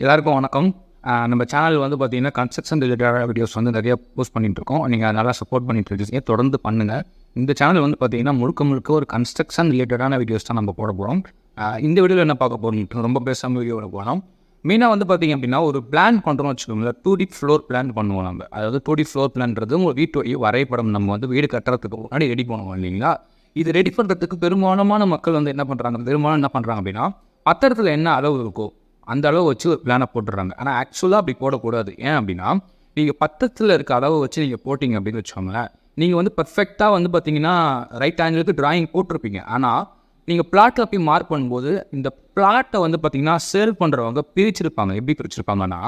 எல்லாருக்கும் வணக்கம். நம்ம சேனல் வந்து பார்த்தீங்கன்னா, கன்ஸ்ட்ரக்ஷன் ரிலேட்டடான வீடியோஸ் வந்து நிறைய போஸ்ட் பண்ணிட்டுருக்கோம். நீங்கள் நல்லா சப்போர்ட் பண்ணிட்டு இருக்கீங்க. தொடர்ந்து பண்ணுங்கள். இந்த சேனல் வந்து பார்த்தீங்கன்னா, முழுக்க முழுக்க ஒரு கன்ஸ்ட்ரக்ஷன் ரிலேட்டடான வீடியோஸ் தான் நம்ம போட போகிறோம். இந்த வீடியோவில் என்ன பார்க்க போகிறோம், ரொம்ப பேசாமல் வீடியோவில் போகலாம். மெயினாக வந்து பார்த்தீங்க அப்படின்னா, ஒரு பிளான் பண்ணுறோம்னு வச்சுக்கோங்களேன். 2D ஃப்ளோர் பிளான் பண்ணுவோம் நம்ம. அதாவது 2D ஃப்ளோர் பிளான்றது உங்கள் வீட்டு வரைபடம் நம்ம வந்து வீடு கட்டுறதுக்கு முன்னாடி ரெடி பண்ணுவோம் இல்லைங்களா? இது ரெடி பண்ணுறதுக்கு பெரும்பாலான மக்கள் வந்து என்ன பண்ணுறாங்க அப்படின்னா, பத்திரத்தில் என்ன அளவு இருக்கோ அந்த அளவு வச்சு ஒரு பிளானை போட்டுடுறாங்க. ஆனால் ஆக்சுவலாக அப்படி போடக்கூடாது. ஏன் அப்படின்னா, நீங்கள் பக்கத்தில் இருக்க அளவை வச்சு நீங்கள் போட்டிங்க அப்படின்னு வச்சுக்கோங்களேன், நீங்கள் வந்து பர்ஃபெக்டாக வந்து பார்த்தீங்கன்னா ரைட் ஆங்கிளுக்கு டிராயிங் போட்டிருப்பீங்க. ஆனால் நீங்கள் பிளாட்டில் போய் மார்க் பண்ணும்போது இந்த பிளாட்டை வந்து பார்த்தீங்கன்னா சேல் பண்ணுறவங்க பிரிச்சிருப்பாங்க. எப்படி பிரிச்சிருப்பாங்கன்னா,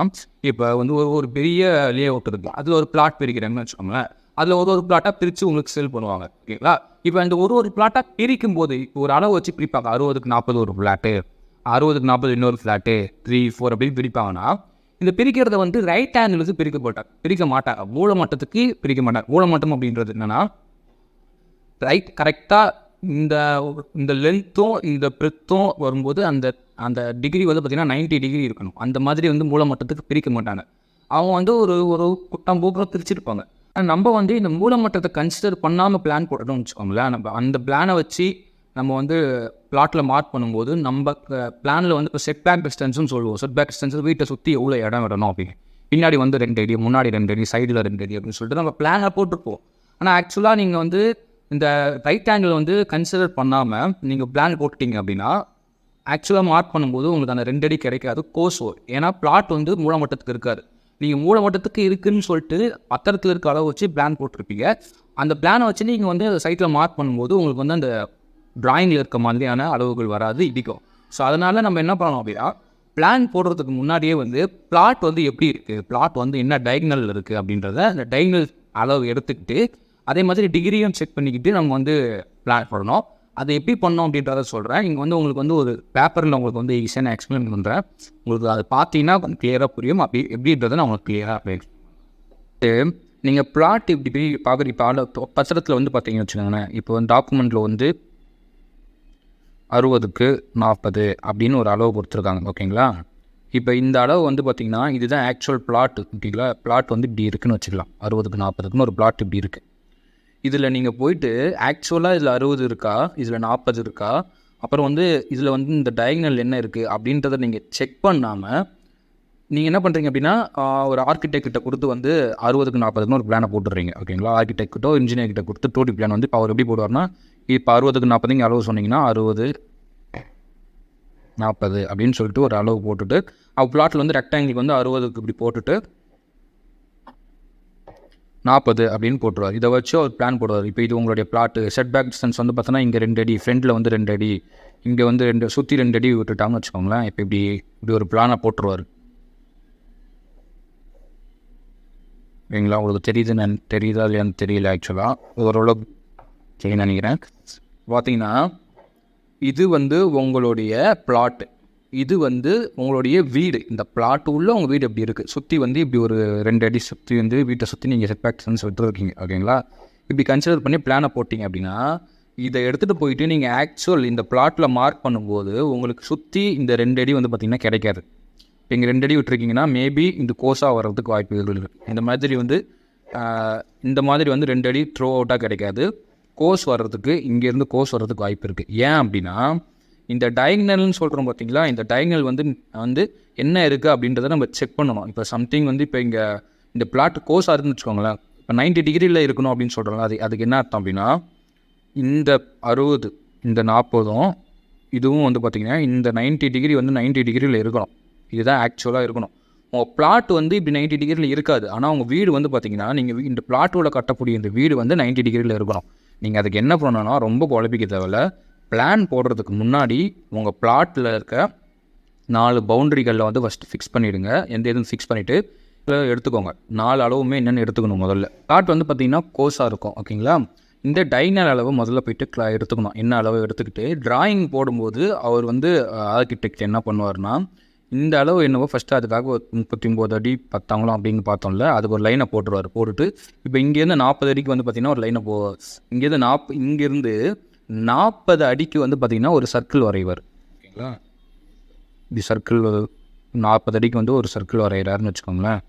இப்போ வந்து ஒரு பெரிய லே அவுட் இருக்குது, அதில் ஒரு பிளாட் பிரிக்கிறாங்கன்னு வச்சுக்கோங்களேன். அதில் ஒரு பிளாட்டாக பிரித்து உங்களுக்கு சேல் பண்ணுவாங்க. ஓகேங்களா? இப்போ அந்த ஒரு பிளாட்டாக பிரிக்கும் போது இப்போ ஒரு அளவு வச்சு பிரிப்பாங்க. 60க்கு 40 ஒரு பிளாட்டு, 60க்கு 40 இன்னொரு ஃப்ளாட்டு, 3, 4 அப்படின்னு பிரிப்பாங்கன்னா, இந்த பிரிக்கிறத வந்து ரைட் ஆங்கிளுக்கு பிரிக்க மாட்டாங்க. மூலமட்டத்துக்கு பிரிக்க மாட்டாங்க. மூலமட்டம் அப்படின்றது என்னென்னா, கரெக்டாக இந்த லென்த்தும் இந்த பிரெத்தும் வரும்போது அந்த டிகிரி வந்து பார்த்திங்கன்னா 90 டிகிரி இருக்கணும். அந்த மாதிரி வந்து மூலமட்டத்துக்கு பிரிக்க மாட்டாங்க. அவங்க வந்து ஒரு குட்டம் போக்குறம் பிரிச்சிருப்பாங்க. நம்ம வந்து இந்த மூலமட்டத்தை கன்சிடர் பண்ணாமல் பிளான் போடணும்னு வச்சுக்கோங்களேன். நம்ம அந்த பிளானை வச்சு நம்ம வந்து பிளாட்டில் மார்க் பண்ணும்போது நம்ம பிளானில் வந்து இப்போ செட் பேக் டிஸ்டன்ஸ்னு சொல்லுவோம். செட் பேக் டிஸ்டன்ஸ் வீட்டை சுற்றி எவ்வளோ இடம் விடணும் அப்படின்னு. பின்னாடி வந்து 2 அடி, முன்னாடி 2 அடி, சைடில் 2 அடி அப்படின்னு சொல்லிட்டு நம்ம பிளானை போட்டிருப்போம். ஆனால் ஆக்சுவலாக நீங்கள் வந்து இந்த ரைட் ஆங்கிள் வந்து கன்சிடர் பண்ணாமல் நீங்கள் பிளான் போட்டுட்டீங்க அப்படின்னா, ஆக்சுவலாக மார்க் பண்ணும்போது உங்களுக்கு அந்த 2 அடி கிடைக்காது, கோர்ஸ் வரும். ஏன்னா பிளாட் வந்து மூலமட்டத்துக்கு இருக்காது. நீங்கள் மூலமட்டத்துக்கு இருக்குதுன்னு சொல்லிட்டு பத்திரத்தில் இருக்க அளவு வச்சு பிளான் போட்டிருப்பீங்க. அந்த பிளானை வச்சு நீங்கள் வந்து சைட்டில் மார்க் பண்ணும்போது உங்களுக்கு வந்து அந்த டிராயிங்கில் இருக்க மாதிரியான அளவுகள் வராது, இடிக்கும். ஸோ அதனால் நம்ம என்ன பண்ணணும் அப்படின்னா, பிளான் போடுறதுக்கு முன்னாடியே வந்து பிளாட் வந்து எப்படி இருக்குது, பிளாட் வந்து என்ன டயக்னல் இருக்குது அப்படின்றத அந்த டயக்னல் அளவு எடுத்துக்கிட்டு, அதே மாதிரி டிகிரியும் செக் பண்ணிக்கிட்டு நம்ம வந்து பிளான் பண்ணணும். அதை எப்படி பண்ணோம் அப்படின்றத சொல்கிறேன். இங்கே வந்து உங்களுக்கு வந்து ஒரு பேப்பரில் உங்களுக்கு வந்து ஈஸியாக நான் எக்ஸ்பிளைன் பண்ணுறேன். உங்களுக்கு அதை பார்த்தீங்கன்னா கொஞ்சம் கிளியராக புரியும். அப்படி எப்படின்றத நான் உங்களுக்கு கிளியராக நீங்கள் பிளாட் இப்படி பார்க்குற பத்திரத்தில் வந்து பார்த்தீங்கன்னு வச்சுக்கோங்களேன். இப்போ வந்து டாக்குமெண்ட்டில் வந்து 60க்கு 40 அப்படின்னு ஒரு அளவு கொடுத்துருக்காங்க. ஓகேங்களா? இப்போ இந்த அளவு வந்து பார்த்திங்கன்னா இதுதான் ஆக்சுவல் பிளாட். ஓகேங்களா? பிளாட் வந்து இப்படி இருக்குன்னு வச்சுக்கலாம். 60க்கு 40க்குன்னு ஒரு பிளாட் இப்படி இருக்குது. இதில் நீங்கள் போயிட்டு ஆக்சுவலாக இதில் 60 இருக்கா, இதில் 40 இருக்கா, அப்புறம் வந்து இதில் வந்து இந்த டயக்னல் என்ன இருக்குது அப்படின்றத நீங்கள் செக் பண்ணாமல் நீங்கள் என்ன பண்ணுறீங்க அப்படின்னா, ஒரு ஆர்கிடெக்ட் கொடுத்து வந்து 60க்கு 40க்குன்னு ஒரு பிளானை போட்டுடுறீங்க. ஓகேங்களா? ஆர்கிடெக்ட்டோ இன்ஜினியர் கிட்ட கொடுத்து 2D பிளான் வந்து இப்போ அவர் எப்படி போடுவார்னா, இப்போ 60க்கு 40 அளவு சொன்னீங்கன்னா 60, 40 அப்படின்னு சொல்லிட்டு ஒரு அளவு போட்டுட்டு, பிளாட்டில் வந்து ரெக்டாங்கிளுக்கு வந்து 60க்கு இப்படி போட்டுட்டு 40 அப்படின்னு போட்டுருவார். இதை வச்சு ஒரு பிளான் போடுவார். இப்போ இது உங்களுடைய பிளாட்டு. செட் பேக் டிஸ்டன்ஸ் வந்து பார்த்தோன்னா இங்கே 2 அடி, ஃப்ரண்ட்டில் வந்து 2 அடி, இங்கே வந்து சுற்றி 2 அடி விட்டுட்டாங்கன்னு வச்சுக்கோங்களேன். இப்போ இப்படி ஒரு பிளானை போட்டுருவார். ஓகேங்களா? உங்களுக்கு தெரியுதா இல்லையான்னு தெரியல. ஆக்சுவலாக ஓரளவு சரின்னு நினைக்கிறேன். பார்த்தீங்கன்னா இது வந்து உங்களுடைய பிளாட்டு, இது வந்து உங்களுடைய வீடு. இந்த பிளாட்டு உள்ள உங்கள் வீடு எப்படி இருக்குது, சுற்றி வந்து இப்படி ஒரு 2 அடி சுற்றி வந்து வீட்டை சுற்றி நீங்கள் செட் பேக் டிஸ்டன்ஸ் விட்டுருக்கீங்க. ஓகேங்களா? இப்படி கன்சிடர் பண்ணி பிளானை போட்டிங்க அப்படின்னா, இதை எடுத்துகிட்டு போயிட்டு நீங்கள் ஆக்சுவல் இந்த பிளாட்டில் மார்க் பண்ணும்போது உங்களுக்கு சுற்றி இந்த 2 அடி வந்து பார்த்திங்கன்னா கிடைக்காது. இப்போ இங்கே 2 அடி விட்டுருக்கீங்கன்னா மேபி இந்த கோஸாக வர்றதுக்கு வாய்ப்புகள் இருக்குது. இந்த மாதிரி வந்து 2 அடி த்ரோ அவுட்டாக கிடைக்காது. கோர்ஸ் வர்றதுக்கு இங்கேருந்து கோர்ஸ் வர்றதுக்கு வாய்ப்பு இருக்குது. ஏன் அப்படின்னா, இந்த டயக்னல்னு சொல்கிறோம் பார்த்தீங்களா, இந்த டயக்னல் வந்து என்ன இருக்குது அப்படின்றத நம்ம செக் பண்ணணும். இப்போ சம்திங் வந்து இப்போ இங்கே இந்த பிளாட் கோர்ஸாக இருக்குன்னு வச்சுக்கோங்களேன். இப்போ 90 டிகிரியில் இருக்கணும் அப்படின்னு சொல்கிறோம்ல, அதுக்கு என்ன அர்த்தம் அப்படின்னா, இந்த 60 இந்த 40 இதுவும் வந்து பார்த்திங்கன்னா இந்த 90 டிகிரி வந்து 90 டிகிரியில் இருக்கணும். இதுதான் ஆக்சுவலாக இருக்கணும். உங்கள் பிளாட் வந்து இப்படி 90 டிகிரியில் இருக்காது. ஆனால் உங்கள் வீடு வந்து பார்த்திங்கன்னா, நீங்கள் இந்த பிளாட்டோட கட்டக்கூடிய இந்த வீடு வந்து 90 டிகிரியில் இருக்கணும். நீங்கள் அதுக்கு என்ன பண்ணணும்னா, ரொம்ப குழப்பிக்க தேவையில்ல. பிளான் போடுறதுக்கு முன்னாடி உங்கள் பிளாட்டில் இருக்க 4 பவுண்ட்ரிகளில் வந்து ஃபஸ்ட்டு ஃபிக்ஸ் பண்ணிவிடுங்க. எதுவும் ஃபிக்ஸ் பண்ணிவிட்டு எடுத்துக்கோங்க. 4 அளவுமே என்னென்னு எடுத்துக்கணும். முதல்ல பிளாட் வந்து பார்த்திங்கன்னா கோஸாக இருக்கும். ஓகேங்களா? இந்த டைனல் அளவு முதல்ல போய்ட்டு எடுத்துக்கணும். என்ன அளவு எடுத்துக்கிட்டு டிராயிங் போடும்போது அவர் வந்து ஆர்கிடெக்ட் என்ன பண்ணுவார்னா, இந்த அளவு என்னவோ ஃபஸ்ட்டு அதுக்காக ஒரு 39 அடி 10 அங்குலம் அப்படின்னு பார்த்தோம்ல, அதுக்கு ஒரு லைனை போட்டுருவார். போட்டுட்டு இப்போ இங்கேருந்து 40 அடிக்கு வந்து பார்த்திங்கன்னா ஒரு லைனை இங்கேருந்து 40 அடிக்கு வந்து பார்த்திங்கன்னா ஒரு சர்க்கிள் வரைவார். ஓகேங்களா? இப்படி சர்க்கிள் 40 அடிக்கு வந்து ஒரு சர்க்கிள் வரைகிறாருன்னு வச்சுக்கோங்களேன்.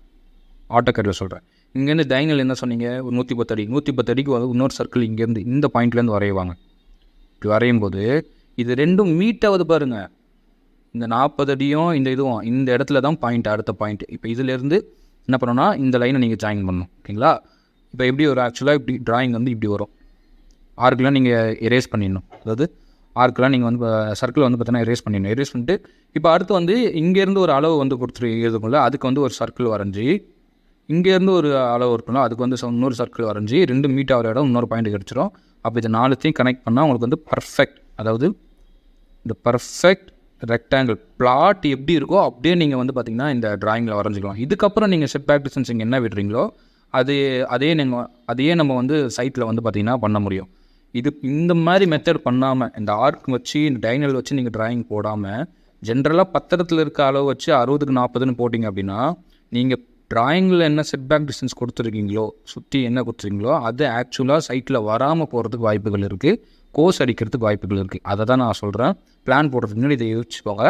AutoCADல சொல்கிறேன். இங்கேருந்து டைனல் என்ன சொன்னீங்க, ஒரு 110 அடி 110 அடிக்கு வந்து இன்னொரு சர்க்கிள் இங்கேருந்து இந்த பாயிண்ட்லேருந்து வரைவாங்க. இப்படி வரையும் போது இது ரெண்டும் மீட் ஆகுது பாருங்கள். இந்த 40 அடியும் இந்த இதுவும் இந்த இடத்துல தான் பாயிண்ட், அடுத்த பாயிண்ட். இப்போ இதிலேருந்து என்ன பண்ணணும்னா இந்த லைனை நீங்கள் ஜாயின் பண்ணணும். ஓகேங்களா? இப்போ எப்படி ஒரு ஆக்சுவலாக இப்படி ட்ராயிங் வந்து இப்படி வரும். ஆர்க்கெலாம் நீங்கள் எரேஸ் பண்ணிடணும். அதாவது ஆர்க்கெலாம் நீங்கள் வந்து சர்க்கிள் வந்து பார்த்தீங்கன்னா எரேஸ் பண்ணிடணும். எரேஸ் பண்ணிட்டு இப்போ அடுத்து வந்து இங்கேருந்து ஒரு அளவு வந்து கொடுத்துரு எழுதுக்குள்ள அதுக்கு வந்து ஒரு சர்க்கிள் வரைஞ்சி, இங்கேருந்து ஒரு அளவு இருக்குல்ல அதுக்கு வந்து இன்னொரு சர்க்கிள் வரைஞ்சி 2 மீட் ஆகிற இடம் இன்னொரு பாயிண்ட் கிடச்சிரும். அப்போ இது 4த்தையும் கனெக்ட் பண்ணால் உங்களுக்கு வந்து பர்ஃபெக்ட், அதாவது இந்த பர்ஃபெக்ட் ரெக்டாங்கிள் பிளாட் எப்படி இருக்கோ அப்படியே நீங்கள் வந்து பார்த்திங்கன்னா இந்த ட்ராயிங்கில் வரைஞ்சிக்கலாம். இதுக்கப்புறம் நீங்கள் செட் பேக் டிஸ்டன்ஸ் இங்கே என்ன விடுறீங்களோ அதையே நம்ம வந்து சைட்டில் வந்து பார்த்திங்கன்னா பண்ண முடியும். இந்த மாதிரி மெத்தட் பண்ணாமல் இந்த ஆர்க் வச்சு இந்த டைனல் வச்சு நீங்கள் ட்ராயிங் போடாமல் ஜென்ரலாக பத்திரத்தில் இருக்க அளவு வச்சு 60க்கு 40ன்னு போட்டிங்க அப்படின்னா நீங்கள் ட்ராயிங்கில் என்ன செட் பேக் டிஸ்டன்ஸ் கொடுத்துருக்கீங்களோ சுற்றி என்ன கொடுத்துருக்கீங்களோ அது ஆக்சுவலாக சைட்டில் வராமல் போகிறதுக்கு வாய்ப்புகள் இருக்குது, கோர்ஸ் அடிக்கிறதுக்கு வாய்ப்புகள் இருக்குது. அதை தான் நான் சொல்கிறேன். பிளான் போடுறதுக்கு முன்னாடி இதை யோசிச்சுக்கோங்க.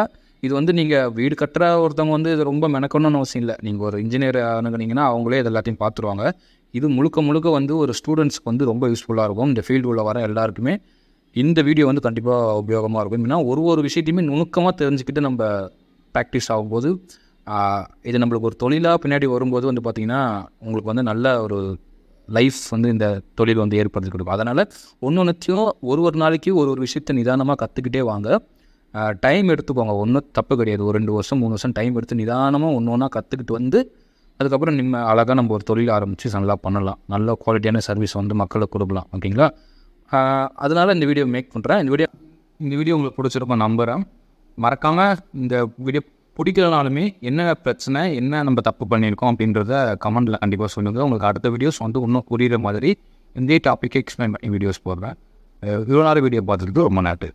இது வந்து நீங்கள் வீடு கட்டுற ஒருத்தவங்க வந்து இது ரொம்ப மெனக்கணும்னு அவசியம் இல்லை. நீங்கள் ஒரு இன்ஜினியர் அணுகுனீங்கன்னா அவங்களே இது எல்லாத்தையும் பார்த்துருவாங்க. இது முழுக்க வந்து ஒரு ஸ்டூடெண்ட்ஸ்க்கு வந்து ரொம்ப யூஸ்ஃபுல்லாக இருக்கும். இந்த ஃபீல்டு உள்ள வர எல்லாருக்குமே இந்த வீடியோ வந்து கண்டிப்பாக உபயோகமாக இருக்கும். ஏன்னா ஒரு விஷயத்தையுமே நுணுக்கமாக தெரிஞ்சுக்கிட்டு நம்ம ப்ராக்டிஸ் ஆகும்போது இது நம்மளுக்கு ஒரு தொழிலாக பின்னாடி வரும்போது வந்து பார்த்திங்கன்னா உங்களுக்கு வந்து நல்ல ஒரு லைஃப் வந்து இந்த தொழில் வந்து ஏற்படுத்தி கொடுக்கும். அதனால் ஒன்றுத்தையும் ஒரு நாளைக்கு ஒரு விஷயத்தை நிதானமாக கற்றுக்கிட்டே வாங்க. டைம் எடுத்துக்கோங்க, ஒன்றும் தப்பு கிடையாது. ஒரு 2 வருஷம் 3 வருஷம் டைம் எடுத்து நிதானமாக ஒன்றா கற்றுக்கிட்டு வந்து அதுக்கப்புறம் அழகாக நம்ம ஒரு தொழில் ஆரம்பித்து நல்லா பண்ணலாம். நல்ல குவாலிட்டியான சர்வீஸ் வந்து மக்களுக்கு கொடுக்கலாம். ஓகேங்களா? அதனால் இந்த வீடியோ மேக் பண்ணுறேன். இந்த வீடியோ உங்களுக்கு பிடிச்சிருக்கும் நம்புகிறேன். மறக்காமல் இந்த வீடியோ பிடிக்கலனாலுமே என்ன பிரச்சனை, என்ன நம்ம தப்பு பண்ணியிருக்கோம் அப்படின்றத கமெண்ட்டில் கண்டிப்பாக சொல்லுங்கள். உங்களுக்கு அடுத்த வீடியோஸ் வந்து இன்னும் புரிகிற மாதிரி இந்த டாப்பிக்கை எக்ஸ்பிளைன் பண்ணி வீடியோஸ் போடுறேன். இவ்வளோ நேரம் வீடியோ பார்த்துட்டு ரொம்ப நன்றி.